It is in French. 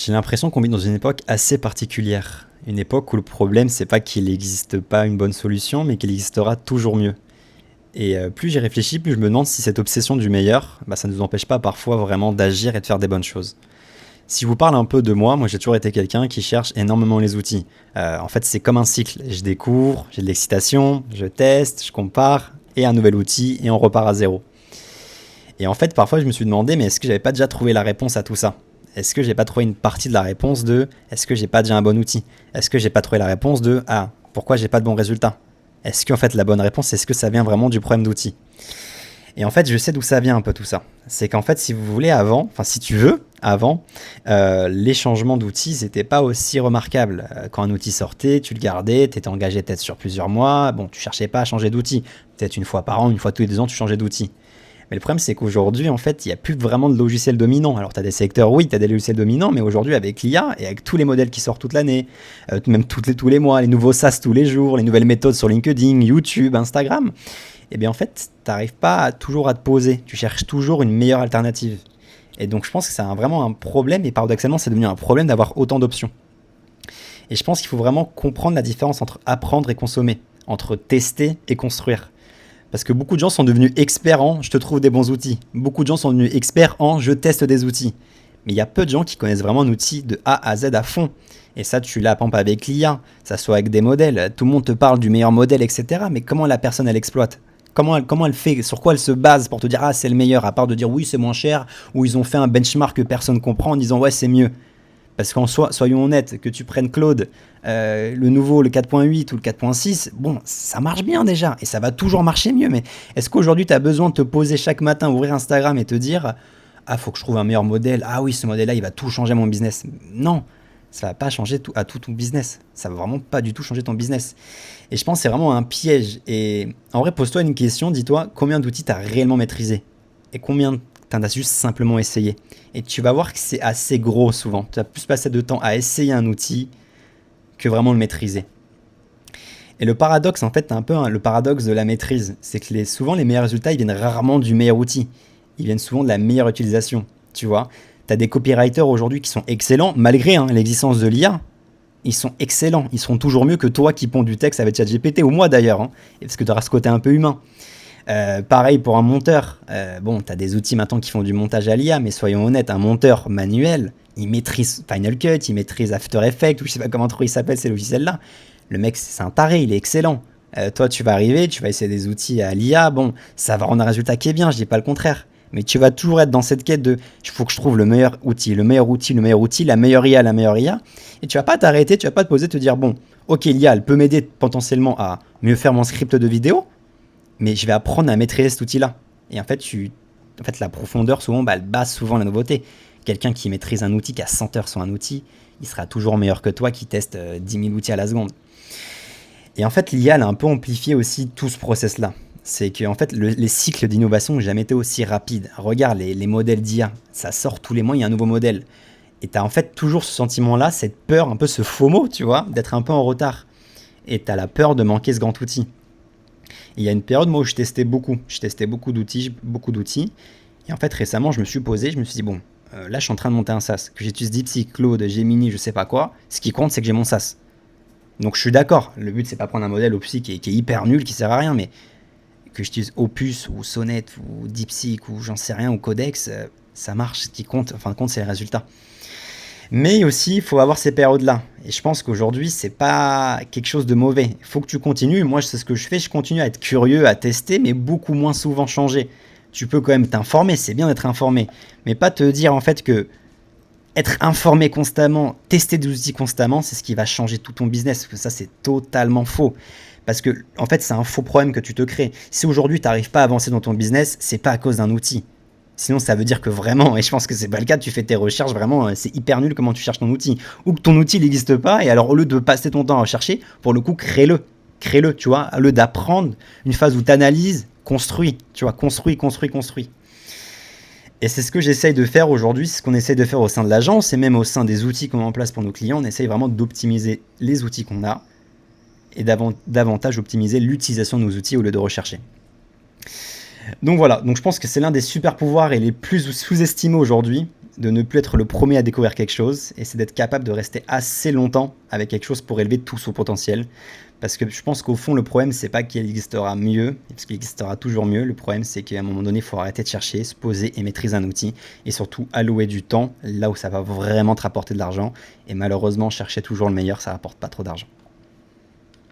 J'ai l'impression qu'on vit dans une époque assez particulière. Une époque où le problème, c'est pas qu'il n'existe pas une bonne solution, mais qu'il existera toujours mieux. Et plus j'y réfléchis, plus je me demande si cette obsession du meilleur, bah, ça ne nous empêche pas parfois vraiment d'agir et de faire des bonnes choses. Si je vous parle un peu de moi j'ai toujours été quelqu'un qui cherche énormément les outils. En fait, c'est comme un cycle. Je découvre, j'ai de l'excitation, je teste, je compare, et un nouvel outil, et on repart à zéro. Et en fait, parfois, je me suis demandé, mais est-ce que j'avais pas déjà trouvé la réponse à tout ça? Est-ce que j'ai pas trouvé une partie de la réponse de est-ce que j'ai pas déjà un bon outil? Est-ce que j'ai pas trouvé la réponse de ah, pourquoi j'ai pas de bons résultats? Est-ce qu'en fait la bonne réponse, est-ce que ça vient vraiment du problème d'outils? Et en fait, je sais d'où ça vient un peu tout ça. C'est qu'en fait, si vous voulez avant, enfin si tu veux, avant, les changements d'outils n'étaient pas aussi remarquables. Quand un outil sortait, tu le gardais, tu étais engagé peut-être sur plusieurs mois, bon, tu cherchais pas à changer d'outil. Peut-être une fois par an, une fois tous les 2 ans, tu changeais d'outil. Mais le problème, c'est qu'aujourd'hui, en fait, il n'y a plus vraiment de logiciels dominants. Alors, tu as des secteurs, oui, tu as des logiciels dominants, mais aujourd'hui, avec l'IA et avec tous les modèles qui sortent toute l'année, même tous les mois, les nouveaux SaaS tous les jours, les nouvelles méthodes sur LinkedIn, YouTube, Instagram, eh bien, en fait, tu n'arrives pas toujours à te poser. Tu cherches toujours une meilleure alternative. Et donc, je pense que c'est vraiment un problème, et paradoxalement, c'est devenu un problème d'avoir autant d'options. Et je pense qu'il faut vraiment comprendre la différence entre apprendre et consommer, entre tester et construire. Parce que beaucoup de gens sont devenus experts en je te trouve des bons outils. Beaucoup de gens sont devenus experts en je teste des outils. Mais il y a peu de gens qui connaissent vraiment un outil de A à Z à fond. Et ça, tu l'as par exemple avec l'IA, ça soit avec des modèles. Tout le monde te parle du meilleur modèle, etc. Mais comment la personne, elle exploite? Comment elle fait? Sur quoi elle se base pour te dire ah, c'est le meilleur? À part de dire oui, c'est moins cher, ou ils ont fait un benchmark que personne comprend en disant ouais, c'est mieux. Parce qu'en soi, soyons honnêtes, que tu prennes Claude, le nouveau, le 4.8 ou le 4.6, bon, ça marche bien déjà, et ça va toujours marcher mieux, mais est-ce qu'aujourd'hui, tu as besoin de te poser chaque matin, ouvrir Instagram et te dire, ah, faut que je trouve un meilleur modèle, ah oui, ce modèle-là, il va tout changer mon business. Non, ça va pas changer tout ton business, ça va vraiment pas du tout changer ton business. Et je pense que c'est vraiment un piège, et en vrai, pose-toi une question, dis-toi, combien d'outils tu as réellement maîtrisé? Et combien t'en as juste simplement essayé? Et tu vas voir que c'est assez gros souvent. Tu vas plus passer de temps à essayer un outil que vraiment le maîtriser. Et le paradoxe, en fait, c'est un peu le paradoxe de la maîtrise. C'est que souvent, les meilleurs résultats, ils viennent rarement du meilleur outil. Ils viennent souvent de la meilleure utilisation. Tu vois, tu as des copywriters aujourd'hui qui sont excellents, malgré l'existence de l'IA. Ils sont excellents. Ils seront toujours mieux que toi qui ponds du texte avec ChatGPT, ou moi d'ailleurs, hein, parce que tu auras ce côté un peu humain. Pareil pour un monteur. Bon, tu as des outils maintenant qui font du montage à l'IA, mais soyons honnêtes, un monteur manuel, il maîtrise Final Cut, il maîtrise After Effects, ou je sais pas comment trop il s'appelle ces logiciels-là. Le mec, c'est un taré, il est excellent. Toi, tu vas arriver, tu vas essayer des outils à l'IA, bon, ça va rendre un résultat qui est bien, je dis pas le contraire. Mais tu vas toujours être dans cette quête de il faut que je trouve le meilleur outil, le meilleur outil, le meilleur outil, la meilleure IA, la meilleure IA. Et tu vas pas t'arrêter, tu vas pas te poser, te dire bon, ok, l'IA, elle peut m'aider potentiellement à mieux faire mon script de vidéo, mais je vais apprendre à maîtriser cet outil-là. Et en fait, la profondeur, souvent, bah, elle base souvent la nouveauté. Quelqu'un qui maîtrise un outil, qui a 100 heures sur un outil, il sera toujours meilleur que toi qui teste 10 000 outils à la seconde. Et en fait, l'IA, elle a un peu amplifié aussi tout ce process-là. C'est que en fait, les cycles d'innovation n'ont jamais été aussi rapides. Regarde les modèles d'IA, ça sort tous les mois, il y a un nouveau modèle. Et tu as en fait toujours ce sentiment-là, cette peur, un peu ce FOMO, tu vois, d'être un peu en retard. Et tu as la peur de manquer ce grand outil. Et il y a une période, moi, où je testais beaucoup. Je testais beaucoup d'outils. Et en fait, récemment, je me suis posé, je me suis dit, bon, là, je suis en train de monter un SaaS. Que j'utilise DeepSeek, Claude, Gemini, je sais pas quoi. Ce qui compte, c'est que j'ai mon SaaS. Donc, je suis d'accord. Le but, c'est pas prendre un modèle Opus qui est hyper nul, qui sert à rien, mais que j'utilise Opus ou Sonnet ou DeepSeek ou j'en sais rien, ou Codex, ça marche. Ce qui compte, en fin de compte, c'est les résultats. Mais aussi, il faut avoir ces périodes-là. Et je pense qu'aujourd'hui, c'est pas quelque chose de mauvais. Il faut que tu continues. Moi, c'est ce que je fais. Je continue à être curieux, à tester, mais beaucoup moins souvent changer. Tu peux quand même t'informer. C'est bien d'être informé. Mais pas te dire en fait que être informé constamment, tester des outils constamment, c'est ce qui va changer tout ton business. Parce que ça, c'est totalement faux. Parce que, en fait, c'est un faux problème que tu te crées. Si aujourd'hui, tu n'arrives pas à avancer dans ton business, c'est pas à cause d'un outil. Sinon, ça veut dire que vraiment, et je pense que c'est pas le cas, tu fais tes recherches, vraiment, c'est hyper nul comment tu cherches ton outil. Ou que ton outil n'existe pas, et alors au lieu de passer ton temps à rechercher, pour le coup, crée-le. Crée-le, tu vois, au lieu d'apprendre, une phase où tu analyses, construis, tu vois, construis. Et c'est ce que j'essaye de faire aujourd'hui, c'est ce qu'on essaye de faire au sein de l'agence, et même au sein des outils qu'on met en place pour nos clients, on essaye vraiment d'optimiser les outils qu'on a, et davantage optimiser l'utilisation de nos outils au lieu de rechercher. Donc voilà, donc je pense que c'est l'un des super pouvoirs et les plus sous-estimés aujourd'hui. de ne plus être le premier à découvrir quelque chose, et c'est d'être capable de rester assez longtemps avec quelque chose pour élever tout son potentiel. Parce que je pense qu'au fond, le problème, c'est pas qu'il existera mieux, parce qu'il existera toujours mieux. Le problème, c'est qu'à un moment donné, il faut arrêter de chercher, se poser et maîtriser un outil, et surtout allouer du temps là où ça va vraiment te rapporter de l'argent. Et malheureusement, chercher toujours le meilleur, ça rapporte pas trop d'argent.